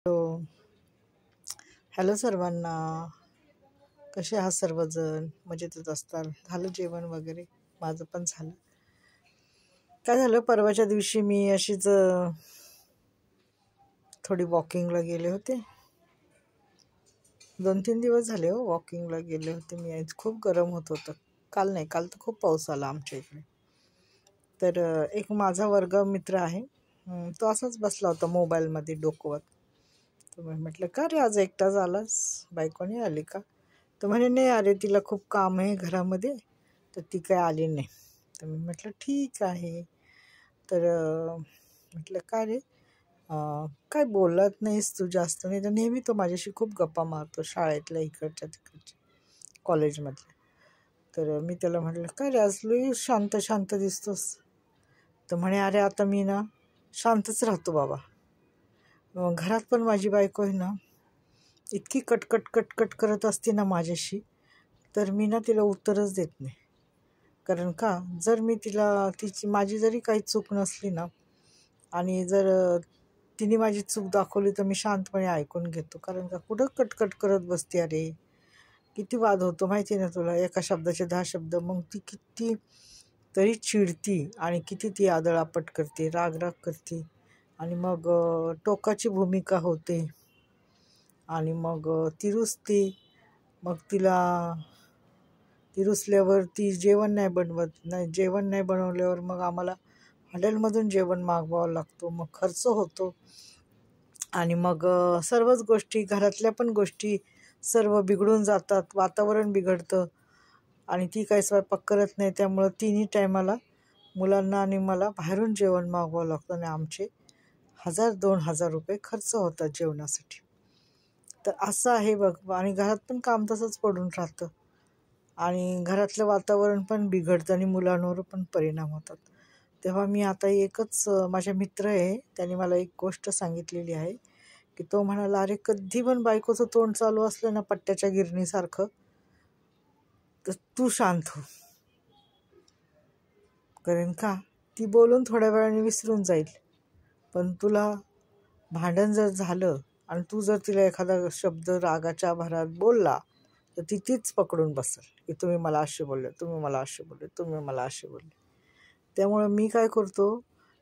Hello hello सर्वांना. कसे आहात सर्वजण? मजेतच असतात. झालं जेवण वगैरे? माझं पण झालं. काय झालं, परवाच्या दिवशी मी अशीच थोडी वॉकिंगला गेले होते. 2-3 दिवस झाले हो वॉकिंगला गेले होते मी. आज खूप गरम होत होतं. काल नाही, काल तर खूप पाऊस आला आमच्या इकडे. तर एक माझा वर्ग मित्र आहे. तो असाच बसला होता मोबाईलमध्ये डोकवत. तर मी म्हटलं, का रे आज एकटाच आलास, बायकोने आली का? तर म्हणे, नाही अरे तिला खूप काम आहे घरामध्ये, तर ती काय आली नाही. तर मी म्हटलं ठीक आहे. तर म्हटलं का रे, काय बोलत नाहीस तू जास्त? नाही तर नेहमी तो माझ्याशी खूप गप्पा मारतो, शाळेतल्या इकडच्या तिकडच्या, कॉलेजमधल्या. तर मी त्याला म्हटलं, काय रे आज लई शांत शांत दिसतोस? तर म्हणे, अरे आता मी ना शांतच राहतो बाबा. घरात पण माझी बायको आहे ना, इतकी कटकट कटकट करत असते ना माझ्याशी, तर मी ना तिला उत्तरच देत नाही. कारण का, जर मी माझी जरी काही चूक नसली ना, आणि जर तिने माझी चूक दाखवली, तर मी शांतपणे ऐकून घेतो. कारण का, कुठं कटकट करत बसते अरे. किती वाद होतो माहिती आहे ना तुला, एका शब्दाचे 10 शब्द. मग ती किती तरी चिडती आणि किती ती आदळआपट करते, रागराग करते, आणि मग टोकाची भूमिका होते, आणि मग ती रुसते. मग ती रुसल्यावर ती जेवण नाही बनवल्यावर मग आम्हाला हॉटेलमधून जेवण मागवावं लागतो. मग खर्च होतो, आणि मग सर्वच गोष्टी, घरातल्या पण गोष्टी सर्व बिघडून जातात. वातावरण बिघडतं, आणि ती काही स्वयंपाक करत नाही. त्यामुळं तिन्ही टायमाला मुलांना आणि मला बाहेरून जेवण मागवावं लागतं, आणि आमचे 1,000-2,000 रुपये खर्च होतात जेवणासाठी. तर असं आहे बघ. आणि घरात पण काम तसंच पडून राहतं, आणि घरातलं वातावरण पण बिघडतं, आणि मुलांवर पण परिणाम होतात. तेव्हा मी आता एकच, माझा मित्र आहे, त्याने मला एक गोष्ट सांगितलेली आहे, की तो म्हणाला, अरे कधी पण बायकोचं तोंड चालू असलं ना पट्ट्याच्या गिरणीसारखं, तर तू शांत हो. कारण का, ती बोलून थोड्या वेळाने विसरून जाईल. पण तुला भांडण जर झालं, आणि तू जर तिला एखादा शब्द रागाच्या भरात बोलला, तर ती तीच पकडून बसेल, की तुम्ही मला असे बोलले, तुम्ही मला असे बोलले, तुम्ही मला असे बोलले. त्यामुळं मी काय करतो,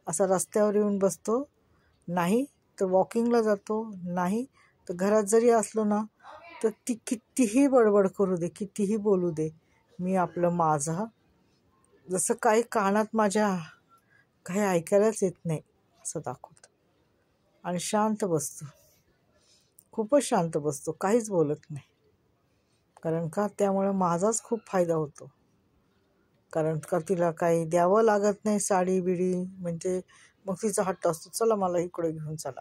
असा रस्त्यावर येऊन बसतो, नाही तर वॉकिंगला जातो, नाही तर घरात जरी असलो ना, तर ती कितीही बडबड करू दे, कितीही बोलू दे, मी आपलं माझा, जसं काही कानात माझ्या काही ऐकायलाच येत नाही असं दाखवतो, आणि शांत बसतो. खूपच शांत बसतो, काहीच बोलत नाही. कारण का, त्यामुळे माझाच खूप फायदा होतो. कारण का, तिला काही द्यावं लागत नाही, साडी बिडी. म्हणजे मग तिचा हट्ट असतो, चला मला इकडे घेऊन चला.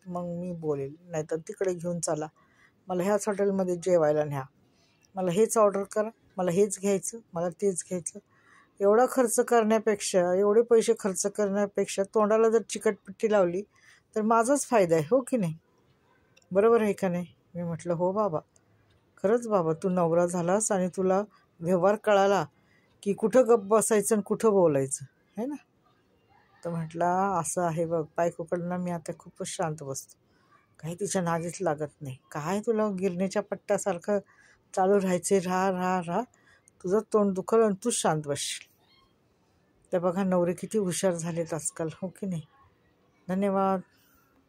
मग मी बोलेल, नाहीतर तिकडे घेऊन चला, मला ह्याच हॉटेलमध्ये जेवायला न्या, मला हेच ऑर्डर करा, मला हेच घ्यायचं, मला तेच घ्यायचं. एवढा खर्च करण्यापेक्षा, एवढे पैसे खर्च करण्यापेक्षा तोंडाला जर चिकटपट्टी लावली, तर माझाच फायदा आहे, हो की नाही? बरोबर आहे का नाही? मी म्हटलं, हो बाबा, खरंच बाबा, तू नवरा झालास, आणि तुला व्यवहार कळाला की कुठं गप्प बसायचं आणि कुठं बोलायचं, है ना? तर म्हटलं, असं आहे बघ, बायकोकडनं मी आता खूपच शांत बसतो. काही तिच्या नादीच लागत नाही. काय तुला गिरणीच्या पट्ट्यासारखं चालू राहायचे, राहा राहा राहा, तुझं तोंड दुखल आणि तूच शांत बसशील. तर बघा, नवरे किती हुशार झालेत आजकाल, हो की नाही? धन्यवाद.